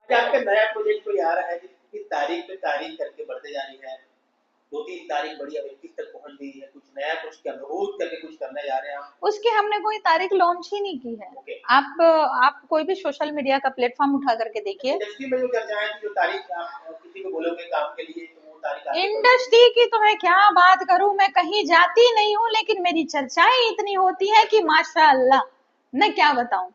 अच्छा, आपका नया प्रोजेक्ट कोई आ रहा है जिसकी तारीख पे तारीख करके बढ़ते जा रही है, 2-3 तारीख बढ़ी, अब 21 तक पहुंच गई है, कुछ नया कुछ क्या रोज करके कुछ करने जा रहे हैं आप? उसकी हमने कोई तारीख लॉन्च ही नहीं की है। ओके। आप कोई भी सोशल मीडिया का प्लेटफॉर्म उठा करके देखिए। इंडस्ट्री में जो चर्चाएं थी, जो तारीख आप किसी को बोलोगे काम के लिए तो वो तारीख आगे बढ़ेगी। इंडस्ट्री की तो मैं क्या बात करूं, मैं कहीं जाती नहीं हूँ लेकिन मेरी चर्चाएं इतनी होती है कि माशाअल्लाह, मैं क्या बताऊं।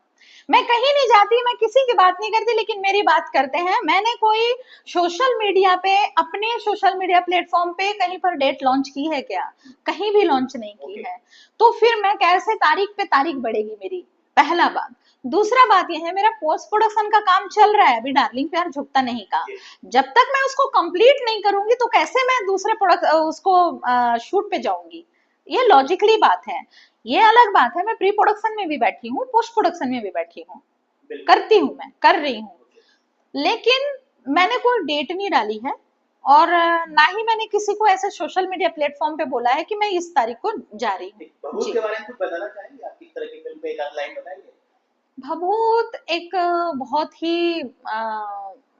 मैं कहीं नहीं जाती, मैं किसी की बात नहीं करती, लेकिन मेरी बात करते हैं। मैंने कोई सोशल मीडिया पे, अपने सोशल मीडिया प्लेटफॉर्म पे कहीं पर डेट लॉन्च की है क्या? कहीं भी लॉन्च नहीं की ओके। है। तो फिर मैं कैसे तारीख पे तारीख बढ़ेगी मेरी? पहला बात। दूसरा बात यह है, मेरा पोस्ट प्रोडक्शन का काम चल रहा है अभी, डार्लिंग प्यार झुकता नहीं का। जी। जब तक मैं उसको कंप्लीट नहीं करूंगी तो कैसे मैं दूसरे प्रोडक्ट उसको शूट पे जाऊंगी? ये लॉजिकली बात है। ये अलग बात है, मैं प्री प्रोडक्शन में भी बैठी हूँ, पोस्ट प्रोडक्शन में भी बैठी हूँ, बिल्कुल। करती हूँ, मैं कर रही हूँ। ओके। लेकिन मैंने कोई डेट नहीं डाली है, और ना ही मैंने किसी को ऐसे सोशल मीडिया प्लेटफॉर्म पे बोला है कि मैं इस तारीख को जा रही हूँ। ठीक, भभूत जी। के बारे में कुछ बताना चाहेंगे? आप किस तरह की फिल्म पे एक आध लाइन बताएंगे? भभूत एक बहुत ही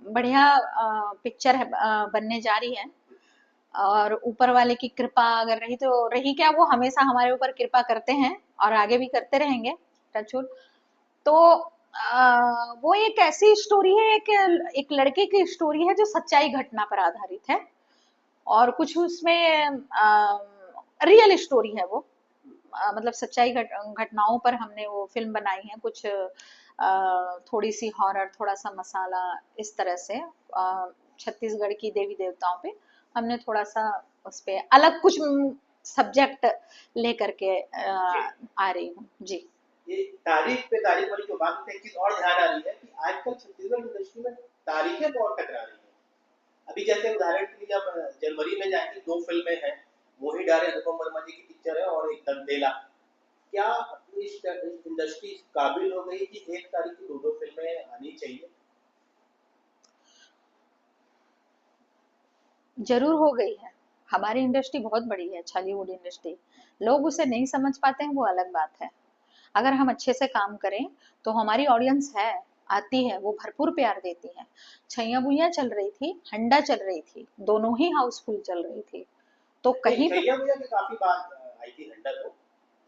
बढ़िया पिक्चर है, बनने जा रही है। और ऊपर वाले की कृपा अगर रही तो रही, क्या वो हमेशा हमारे ऊपर कृपा करते हैं और आगे भी करते रहेंगे, टचवुड। तो वो एक ऐसी स्टोरी है, एक लड़के की स्टोरी है जो सच्चाई घटना पर आधारित है, और कुछ उसमें रियल स्टोरी है वो। मतलब सच्चाई घटनाओं पर हमने वो फिल्म बनाई है, कुछ थोड़ी सी हॉरर, थोड़ा सा मसाला, इस तरह से छत्तीसगढ़ की देवी देवताओं पे हमने थोड़ा सा उस पे अलग कुछ सब्जेक्ट लेकर के जी। आ रही हूँ जी। ये तारीख पे तारीख वाली जो बात है, एक चीज और ध्यान आ रही है कि आजकल छत्तीसगढ़ इंडस्ट्री में तारीखें बहुत टकरा रही हैं। अभी जैसे उदाहरण के लिए आप जनवरी में जाएंगे, 2 फिल्में हैं, मोही डारे अनुपम वर्मा जी की पिक्चर है और एक दंदेला। क्या अपनी इस इंडस्ट्री काबिल हो गई कि एक तारीख की 2-2 फिल्में आनी चाहिए? जरूर हो गई है। हमारी इंडस्ट्री बहुत बड़ी है, छालीवुड इंडस्ट्री। लोग उसे नहीं समझ पाते हैं, वो अलग बात है। अगर हम अच्छे से काम करें तो हमारी ऑडियंस है, आती है, वो भरपूर प्यार देती है। छैया बुइया चल रही थी, हंडा चल रही थी, दोनों ही हाउसफुल चल रही थी। तो नहीं, कहीं पे छैया भैया की काफी बात आई थी, घंटा तो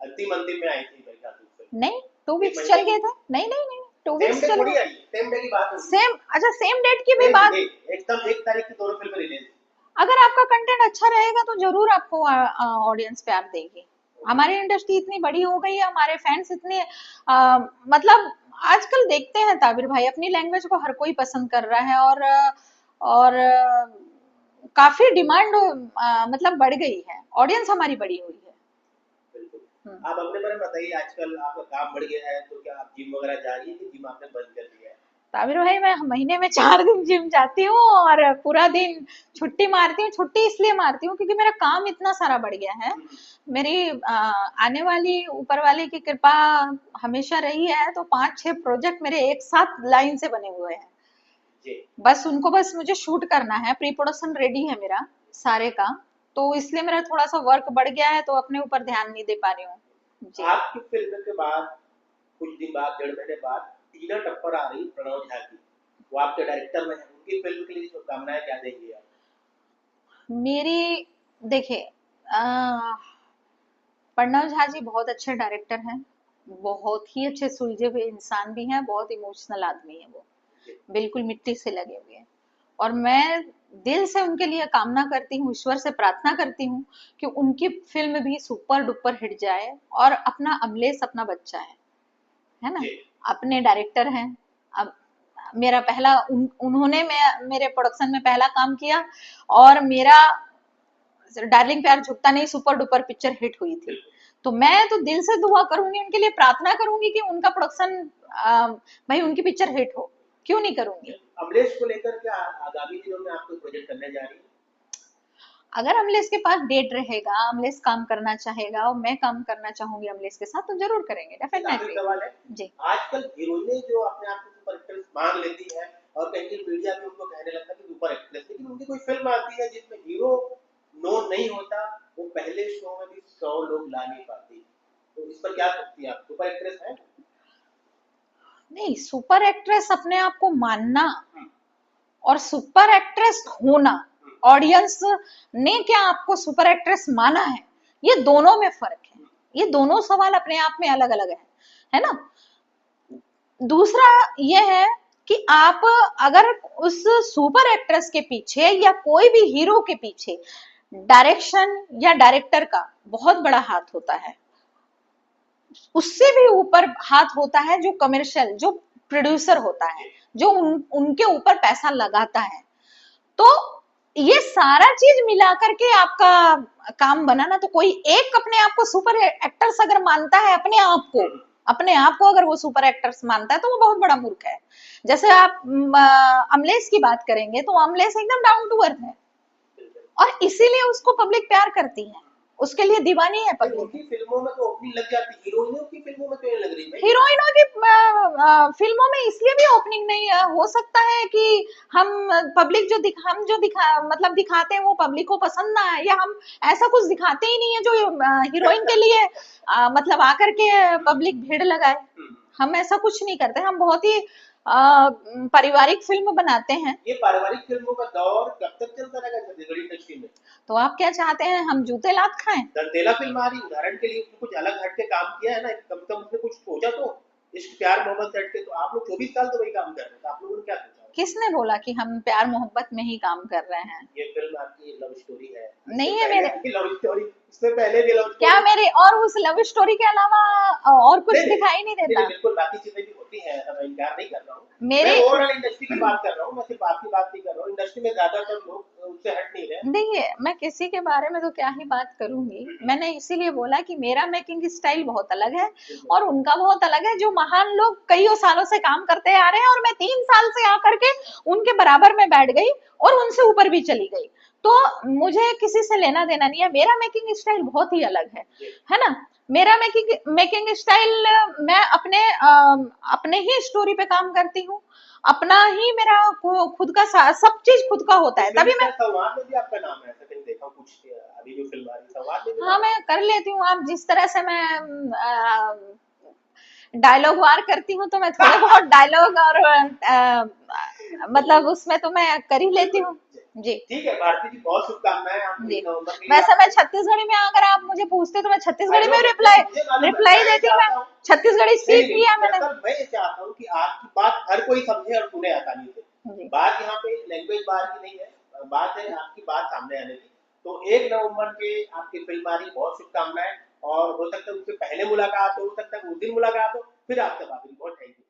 अंतिम अंतिम में आई थी मेरे ख्याल से नहीं, टू फिल्म। एक वीक्स चल महीने गए की थे। नहीं नहीं नहीं, टू सेम वीक्स डे चल थोड़ी गए। आई, सेम डे की बात होगी। सेम, अच्छा सेम डेट की भी सेम बात। डे, एकदम एक तारीख की दोनों फिल्में रिलीज। अगर आपका कंटेंट अच्छा रहेगा तो जरूर आपको ऑडियंस प्यार देगी। ओके। हमारी इंडस्ट्री इतनी बड़ी हो गई है, हमारे फैंस इतने मतलब आजकल देखते हैं ताबिर भाई, अपनी लैंग्वेज को हर कोई पसंद कर रहा है, और काफी डिमांड मतलब बढ़ गई है, ऑडियंस हमारी बड़ी हुई है। बिल्कुल। हम्म। आप अपने बारे में बताइए, आजकल आपका काम बढ़ गया है तो क्या आप जिम वगैरह जा रही है कि जिम आपने बंद कर दिया है? ताबिर भाई, मैं महीने में 4 दिन जिम जाती हूँ, और पूरा दिन छुट्टी मारती हूँ। छुट्टी इसलिए मारती हूँ क्योंकि मेरा काम इतना सारा बढ़ गया है। हम्म। मेरी आने वाली ऊपर वाले की कृपा हमेशा रही है, तो 5-6 प्रोजेक्ट मेरे एक साथ लाइन से बने हुए हैं। जी। बस मुझे शूट करना है, प्री प्रोडक्शन रेडी है मेरा सारे का। तो इसलिए मेरा थोड़ा सा वर्क बढ़ गया है, तो अपने ऊपर ध्यान नहीं दे पा रही हूँ जी। आपकी फिल्म के बाद कुछ दिन बाद, 1.5 महीने बाद, टीना टप्पर आ रही, प्रणव झा की। वो आपके डायरेक्टर में है, उनकी फिल्म के लिए शुभकामनाएं क्या देंगे आप? मेरी, देखिए, प्रणव झा जी बहुत अच्छे डायरेक्टर हैं, बहुत ही अच्छे सुलझे हुए इंसान भी हैं, बहुत इमोशनल आदमी है वो, जी। बिल्कुल मिट्टी से लगे हुए हैं। और मैं दिल से उनके लिए कामना करती हूँ, ईश्वर से प्रार्थना करती हूँ कि उनकी फिल्म भी सुपर डुपर हिट जाए, और अपना अमलेश अपना बच्चा है ना, जी। अपने डायरेक्टर हैं। अब मेरा पहला उन्होंने मेरे प्रोडक्शन में पहला काम किया, और मेरा डार्लिंग प्यार झुकता नहीं सुपर डुपर पिक्चर हिट हुई थी। बिल्कुल। तो मैं तो दिल से दुआ करूंगी, उनके लिए प्रार्थना करूंगी कि उनका प्रोडक्शन, भाई उनकी पिक्चर हिट हो, क्यों नहीं करूंगी। अमलेश को लेकर क्या आगामी दिनों में आप कोई प्रोजेक्ट करने जा रही हैं? अगर अमलेश के पास डेट रहेगा, अमलेश काम करना चाहेगा और मैं काम करना चाहूंगी अमलेश के साथ, तो जरूर करेंगे, एक आखिरी डेफिनेटली। सवाल है, जी। आजकल हीरोइनें जो अपने आप को सुपर एक्ट्रेस मान लेती है और कहीं कहीं मीडिया भी उनको कहने लगता है कि सुपर एक्ट्रेस, लेकिन उनकी कोई फिल्म आती है जिसमें हीरो नो नहीं होता, वो पहले शो में भी 100 लोग ला नहीं पाती, तो इस पर क्या सोचती है आप? सुपर एक्ट्रेस है? नहीं, सुपर एक्ट्रेस अपने आप को मानना और सुपर एक्ट्रेस होना, ऑडियंस ने क्या आपको सुपर एक्ट्रेस माना ये दोनों में फर्क है। ये दोनों सवाल अपने आप में अलग अलग है ना। दूसरा ये है कि आप अगर उस सुपर एक्ट्रेस के पीछे या कोई भी हीरो के पीछे डायरेक्शन या डायरेक्टर का बहुत बड़ा हाथ होता है, उससे भी ऊपर हाथ होता है जो कमर्शियल, जो प्रोड्यूसर होता है, जो उनके ऊपर पैसा लगाता है। तो ये सारा चीज मिलाकर के आपका काम बनाना, तो कोई एक अपने आप को सुपर एक्टर्स अगर मानता है, अपने आप को अगर वो सुपर एक्टर्स मानता है, तो वो बहुत बड़ा मूर्ख है। जैसे आप अमलेश की बात करेंगे तो अमलेश एकदम डाउन टू अर्थ है, और इसीलिए उसको पब्लिक प्यार करती है, उसके लिए दीवानी है पब्लिक। उनकी फिल्मों में तो ओपनिंग लग जाती, हीरोइनों की फिल्मों में तो ये लग रही है। हीरोइनों की फिल्मों में इसलिए भी ओपनिंग नहीं है, हो सकता है कि हम पब्लिक जो मतलब दिखाते हैं वो पब्लिक को पसंद ना है, या हम ऐसा कुछ दिखाते ही नहीं है जो हीरोइन के लिए मतलब आकर के पब्लिक भीड़ लगाए। हम ऐसा कुछ नहीं करते, हम बहुत ही पारिवारिक फिल्म बनाते हैं। ये पारिवारिक फिल्मों का दौर कब तक चलता रहेगा छत्तीसगढ़ी इंडस्ट्री में? तो आप क्या चाहते हैं, हम जूते लात खाएं? दंतेला फिल्म आ रही, उदाहरण के लिए उसने कुछ अलग हट के काम किया है ना, कम से कम उसने कुछ सोचा तो। इश्क प्यार मोहब्बत हट के तो आप लोग 24 साल तो वही काम कर रहे थे, आप लोगों ने क्या सोचा? किसने बोला कि हम प्यार मोहब्बत में ही काम कर रहे हैं? ये फिल्म आपकी लव स्टोरी है, नहीं है मेरे लव स्टोरी, इससे पहले भी लव स्टोरी क्या मेरे, और उस लव स्टोरी के अलावा और कुछ दिखाई नहीं देता? बिल्कुल बाकी चीजें भी होती हैं, ऐसा मैं इनकार नहीं कर रहा हूँ। मेरे मैं ओवरऑल इंडस्ट्री की बात कर रहा हूँ, मैं सिर्फ आपकी बात नहीं कर रहा हूँ। इंडस्ट्री में ज्यादातर लोग उससे हट नहीं रहे। देखिए, मैं किसी के बारे में तो क्या ही बात करूंगी, मैंने इसीलिए बोला कि मेरा मेकिंग स्टाइल बहुत अलग है और उनका बहुत अलग है। जो महान लोग कई सालों से काम करते आ रहे हैं, और मैं 3 साल से आकर के उनके बराबर में बैठ गई और उनसे ऊपर भी चली गई, तो मुझे किसी से लेना देना नहीं है। मेरा मेकिंग स्टाइल बहुत ही अलग है ना। मेरा मेकिंग स्टाइल, मैं अपने ही स्टोरी पे काम करती हूँ, अपना ही मेरा खुद का सब चीज खुद का होता है, तभी मैं संवाद में भी आपका नाम है, ऐसा कहीं देखा कुछ? अभी जो फिल्म आ रही संवाद में भी हाँ मैं कर लेती हूँ। आप जिस तरह से मैं डायलॉग वार करती हूँ, तो मैं थोड़े बहुत डायलॉग और मतलब उसमें तो मैं कर ही लेती हूँ जी। ठीक है भारती जी, बहुत शुभकामनाएं जी। आपको। वैसे मैं छत्तीसगढ़ी में, अगर आप मुझे पूछते तो मैं छत्तीसगढ़ी में रिप्लाई देती हूँ। मैं छत्तीसगढ़ी सीख लिया मैंने। मैं ये चाहता हूँ कि आपकी बात हर कोई समझे और सुने आसानी से। बात यहाँ पे लैंग्वेज बार की नहीं है, बात है आपकी बात सामने आने की। तो 1 नवंबर के आपकी फिल्म आ रही, बहुत शुभकामनाएं, और हो सकता है उससे पहले मुलाकात हो सकता है उस दिन मुलाकात हो, फिर आपसे बात हुई। बहुत थैंक यू।